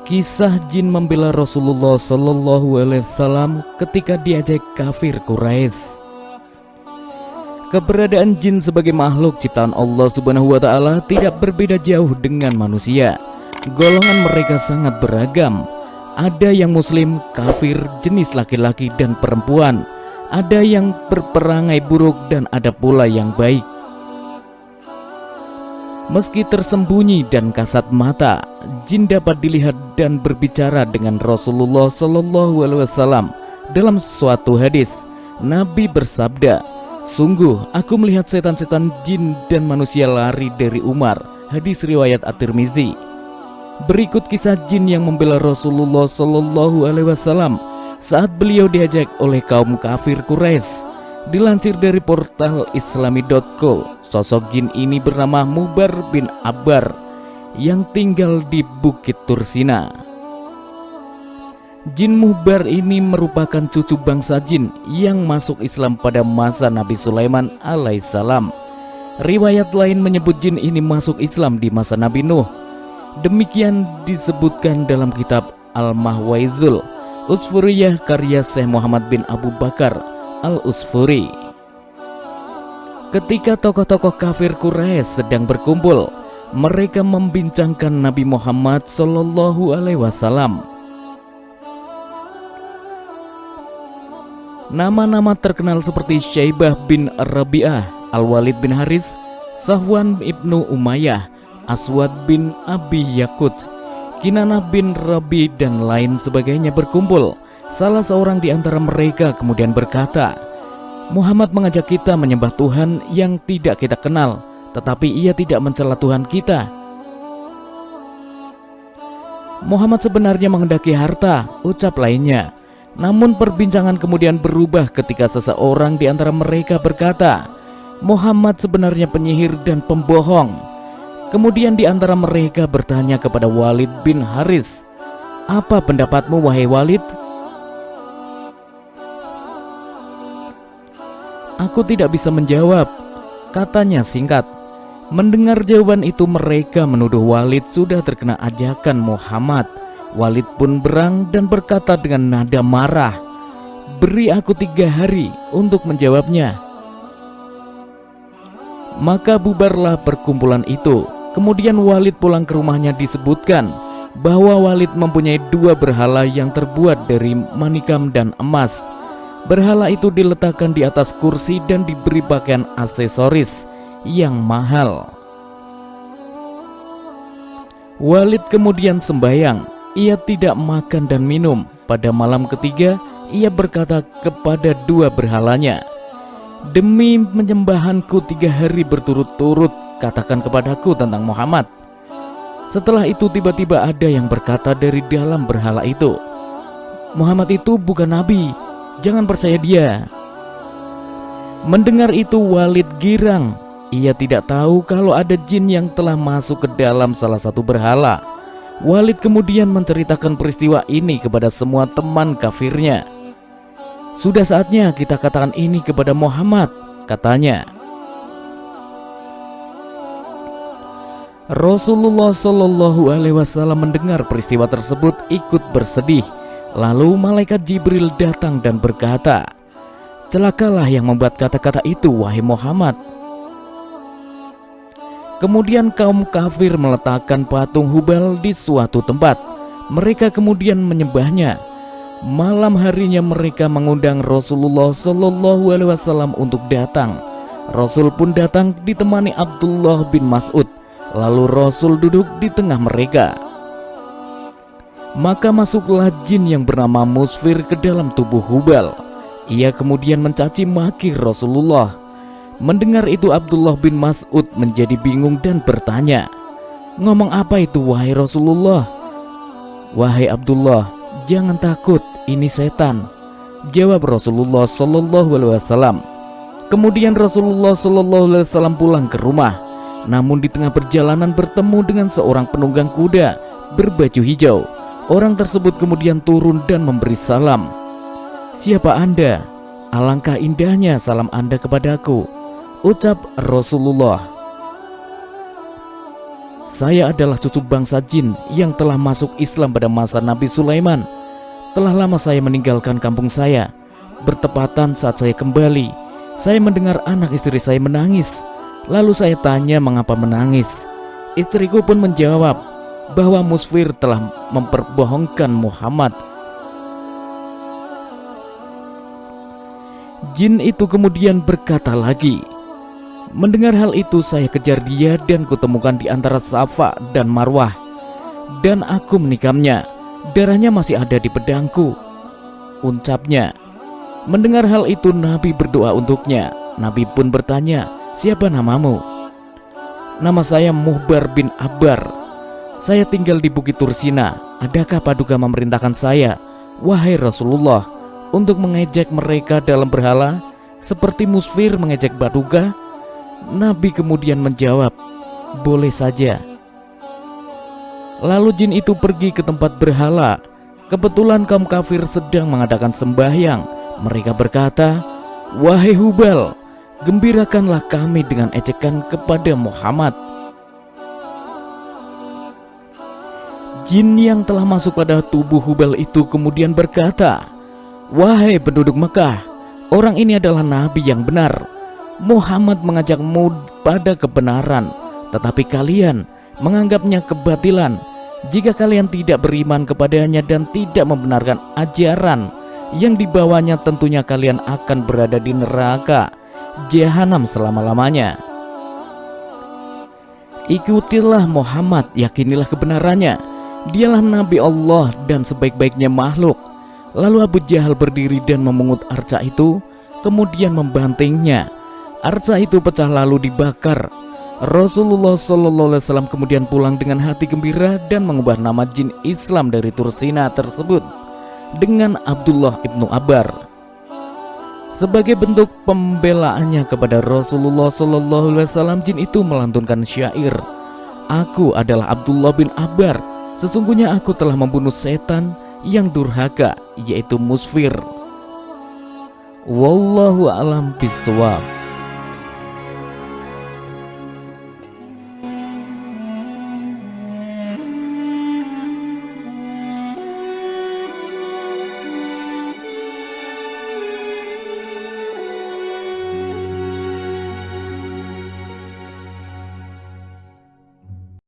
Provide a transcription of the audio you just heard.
Kisah jin membela Rasulullah Sallallahu Alaihi Wasallam ketika diajak kafir Quraisy. Keberadaan jin sebagai makhluk ciptaan Allah Subhanahu wa Ta'ala tidak berbeda jauh dengan manusia. Golongan mereka sangat beragam. Ada yang muslim, kafir, jenis laki-laki dan perempuan. Ada yang berperangai buruk dan ada pula yang baik. Meski tersembunyi dan kasat mata, jin dapat dilihat dan berbicara dengan Rasulullah Sallallahu Alaihi Wasallam. Dalam suatu hadis, Nabi bersabda, "Sungguh aku melihat setan-setan jin dan manusia lari dari Umar." Hadis riwayat At-Tirmizi. Berikut kisah jin yang membela Rasulullah Sallallahu Alaihi Wasallam saat beliau diajak oleh kaum kafir Quraisy. Dilansir dari portal islami.co, sosok jin ini bernama Mubar bin Abbar yang tinggal di Bukit Tursina. Jin Mubar ini merupakan cucu bangsa jin yang masuk Islam pada masa Nabi Sulaiman alaihissalam. Riwayat lain menyebut jin ini masuk Islam di masa Nabi Nuh. Demikian disebutkan dalam kitab Al-Mahwaizul Usfuriyah karya Syekh Muhammad bin Abu Bakar Al-Usfuri. Ketika tokoh-tokoh kafir Quraisy sedang berkumpul, mereka membincangkan Nabi Muhammad Sallallahu Alaihi Wasallam. Nama-nama terkenal seperti Syaibah bin Rabi'ah, Al-Walid bin Haris, Safwan ibnu Umayyah, Aswad bin Abi Yakut, Kinanah bin Rabi dan lain sebagainya berkumpul. Salah seorang di antara mereka kemudian berkata, "Muhammad mengajak kita menyembah Tuhan yang tidak kita kenal, tetapi ia tidak mencela Tuhan kita. Muhammad sebenarnya menghendaki harta," ucap lainnya. Namun perbincangan kemudian berubah ketika seseorang di antara mereka berkata, "Muhammad sebenarnya penyihir dan pembohong." Kemudian di antara mereka bertanya kepada Walid bin Haris, "Apa pendapatmu wahai Walid?" "Aku tidak bisa menjawab," katanya singkat. Mendengar jawaban itu mereka menuduh Walid sudah terkena ajakan Muhammad. Walid pun berang dan berkata dengan nada marah, "Beri aku 3 hari untuk menjawabnya." Maka bubarlah perkumpulan itu. Kemudian Walid pulang ke rumahnya. Disebutkan bahwa Walid mempunyai 2 berhala yang terbuat dari manikam dan emas. Berhala itu diletakkan di atas kursi dan diberi pakaian aksesoris yang mahal. Walid kemudian sembahyang. Ia tidak makan dan minum. Pada malam ketiga, ia berkata kepada 2 berhalanya, "Demi menyembahanku 3 hari berturut-turut, katakan kepadaku tentang Muhammad." Setelah itu tiba-tiba ada yang berkata dari dalam berhala itu, "Muhammad itu bukan nabi, jangan percaya dia." Mendengar itu Walid girang. Ia tidak tahu kalau ada jin yang telah masuk ke dalam salah satu berhala. Walid kemudian menceritakan peristiwa ini kepada semua teman kafirnya. "Sudah saatnya kita katakan ini kepada Muhammad," katanya. Rasulullah Shallallahu Alaihi Wasallam mendengar peristiwa tersebut ikut bersedih. Lalu malaikat Jibril datang dan berkata, "Celakalah yang membuat kata-kata itu, wahai Muhammad." Kemudian kaum kafir meletakkan patung Hubal di suatu tempat. Mereka kemudian menyembahnya. Malam harinya mereka mengundang Rasulullah Shallallahu Alaihi Wasallam untuk datang. Rasul pun datang ditemani Abdullah bin Mas'ud. Lalu Rasul duduk di tengah mereka. Maka masuklah jin yang bernama Musfir ke dalam tubuh Hubal. Ia kemudian mencaci maki Rasulullah. Mendengar itu Abdullah bin Mas'ud menjadi bingung dan bertanya, "Ngomong apa itu wahai Rasulullah?" "Wahai Abdullah, jangan takut, ini setan," jawab Rasulullah Sallallahu Alaihi Wasallam. Kemudian Rasulullah Sallallahu Alaihi Wasallam pulang ke rumah. Namun di tengah perjalanan bertemu dengan seorang penunggang kuda berbaju hijau. Orang tersebut kemudian turun dan memberi salam. "Siapa Anda? Alangkah indahnya salam Anda kepadaku," ucap Rasulullah. Saya adalah cucu bangsa jin yang telah masuk Islam pada masa Nabi Sulaiman. Telah lama saya meninggalkan kampung saya. Bertepatan saat saya kembali, saya mendengar anak istri saya menangis. Lalu saya tanya mengapa menangis. Istriku pun menjawab bahwa Musfir telah memperbohongkan Muhammad. Jin itu kemudian berkata lagi. Mendengar hal itu saya kejar dia dan kutemukan di antara Safa dan Marwah. Dan aku menikamnya. Darahnya masih ada di pedangku, ucapnya. Mendengar hal itu Nabi berdoa untuknya. Nabi pun bertanya, siapa namamu? Nama saya Muhbar bin Abbar. Saya tinggal di Bukit Tursina. Adakah Paduka memerintahkan saya, wahai Rasulullah, untuk mengejek mereka dalam berhala seperti Musfir mengejek Paduka? Nabi kemudian menjawab, boleh saja. Lalu jin itu pergi ke tempat berhala. Kebetulan kaum kafir sedang mengadakan sembahyang. Mereka berkata, wahai Hubal, gembirakanlah kami dengan ejekan kepada Muhammad. Jin yang telah masuk pada tubuh Hubal itu kemudian berkata, wahai penduduk Mekah, orang ini adalah nabi yang benar. Muhammad mengajakmu pada kebenaran, tetapi kalian menganggapnya kebatilan. Jika kalian tidak beriman kepadanya dan tidak membenarkan ajaran yang dibawanya, tentunya kalian akan berada di neraka jahanam selama-lamanya. Ikutilah Muhammad, yakinilah kebenarannya. Dialah Nabi Allah dan sebaik-baiknya makhluk. Lalu Abu Jahal berdiri dan memungut arca itu, kemudian membantingnya. Arca itu pecah lalu dibakar. Rasulullah SAW kemudian pulang dengan hati gembira dan mengubah nama jin Islam dari Tursina tersebut dengan Abdullah ibnu Abbar. Sebagai bentuk pembelaannya kepada Rasulullah SAW, jin itu melantunkan syair, aku adalah Abdullah bin Abbar, sesungguhnya aku telah membunuh setan yang durhaka, yaitu Musfir. Wallahu a'lam bishawab.